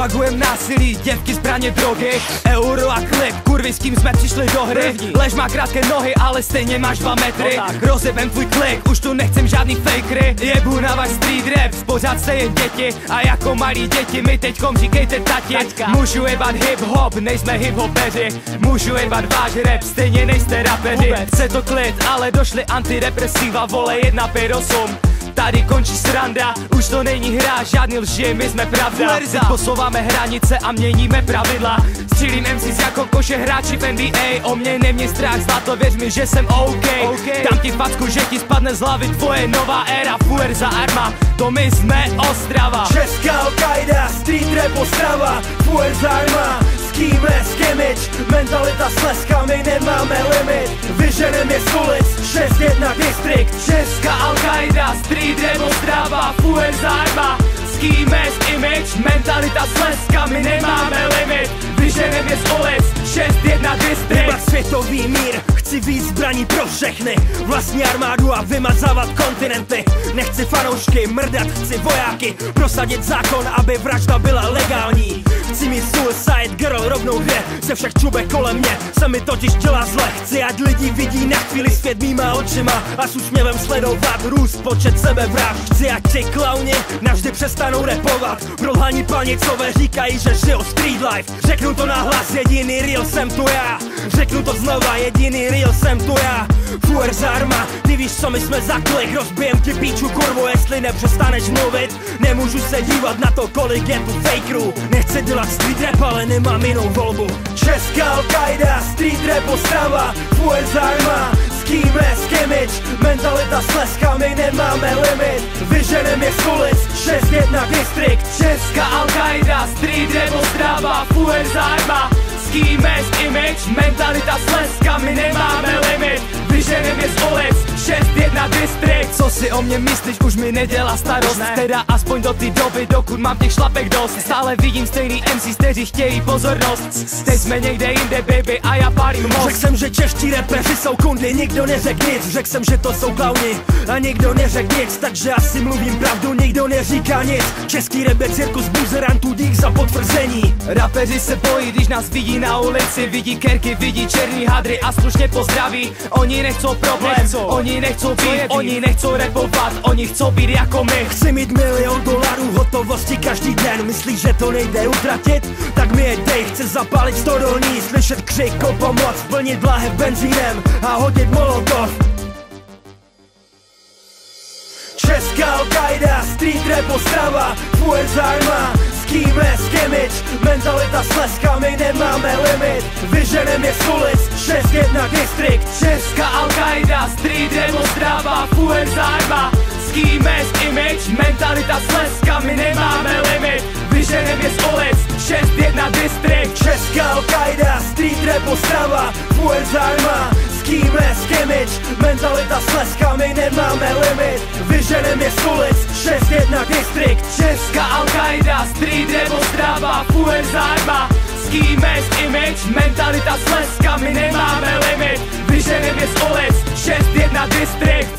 Propagujem násilí, děvky, zbraně, drogy, euro a klip, kurvy, s kým jsme přišli do hry. Lež má krátké nohy, ale stejně máš 2 metry. Rozjebem tvůj klik, už tu nechcem žádný fakery. Jebu na váš street rap, pořád jste jen děti. A jako malí děti mi teďkom říkejte tati. Můžu jebat hip hop, nejsme hip hopeři. Můžu jebat váš rap, stejně nejste rapeři. Chce to klid, ale došli antidepresiva, vole 158. Tady končí sranda, už to není hra, žádný lži, my jsme pravda. Posouváme hranice a měníme pravidla. Střílím MCs jako koše hráči v NBA. O mě neměj strach, zlato, věř mi, že jsem OK. Dám ti facku, že ti spadne z hlavy tvoje nová éra. Fuerza Arma, to my jsme Ostrava. Česká Al-Qaida, street rap Ostrava. Fuerza Arma, skíme, skimič, mentalita s leskami, nemáme limit. Vyženem je z ulic, 6-1 distrikt. Česká Al-Qaida, street rap Ostrava. Fuerza Arma, skíme, image, mentalita s leskami, nemáme limit. Vyženem je z ulic, 6-1 distrikt. Vybat světový mír, chci víc zbraní pro všechny. Vlastní armádu a vymazávat kontinenty. Nechci fanoušky mrdat, chci vojáky. Prosadit zákon, aby vražda byla legální. Chci mít suicide girl rovnou 2 ze všech čubek kolem mě, se mi totiž dělá zle. Chci, ať lidi vidí na chvíli svět mýma očima a s úsměvem sledovat růst počet sebevražd. Chci, ať ti klauni navždy přestanou rapovat. Prolhaní panicové říkají, že žijou street life. Řeknu to nahlas, jediný real jsem tu já. Řeknu to znova, jediný real jsem tu já. Fuerza Arma, ty víš co my jsme za klik. Rozbijem ti píču kurvu, jestli nepřestaneš mluvit. Nemůžu se dívat na to, kolik je tu fakerů. Nechci dělat street rap, ale nemám jinou volbu. Česká Al-Qaida, street rap Ostrava. Fuerza Arma, skíme, skimič, mentalita s leskami, nemáme limit. Vyženem je z ulic, 6-1 distrikt. Česká Al-Qaida, street rap Ostrava. Fuerza Arma, skíme, image, mentalita s leskami, nemáme limit. Vyženem je z ulic, 6-1 distrikt. Co si o mě myslíš, už mi nedělá starost. Teda aspoň do té doby, dokud mám těch šlapek dost. Stále vidím stejný MCs, kteří chtějí pozornost. Teď jsme někde jinde, baby, a já pálím most. Řekl jsem, že čeští rapeři jsou kundy, nikdo neřekl nic. Řekl jsem, že to jsou klauni a nikdo neřekl nic. Takže asi mluvím pravdu, nikdo neříká nic. Český rap je cirkus buzerantů, dík za potvrzení. Rapeři se bojí, když nás vidí na ulici. Vidí kerky, vidí černý hadry a slušně pozdraví. Oni nechcou problém, oni nechcou být, oni nechcou rapovat, oni chcou být jako my. Chci mít $1 000 000 hotovosti každý den. Myslíš, že to nejde utratit? Tak mi je dej, chci zapálit 100 dolní. Slyšet křik o pomoc, plnit láhev benzínem a hodit molotov. Česká Al-Qaida, street rap Ostrava. Fuerza Arma, skíme, skimič, mentalita s leskami, nemáme limit. Vyženem je z ulic, 6-1 distrikt. Česká Al-Qaida, street rap Ostrava. Fuerza Arma, skíme, image, mentalita s leskami, nemáme limit. Vyženem je z ulic, 6-1 distrikt. Česká Al-Qaida, street rap Ostrava. Fuerza Arma, skíme, skimič, mentalita s leskami, nemáme limit. Vyženem je z ulic, 6-1 distrikt. Česká Al-Qaida, street rap Ostrava. Fuerza Arma, skíme, image, mentalita s leskami, nemáme limit. Vyženem je z ulic, 6-1 distrikt.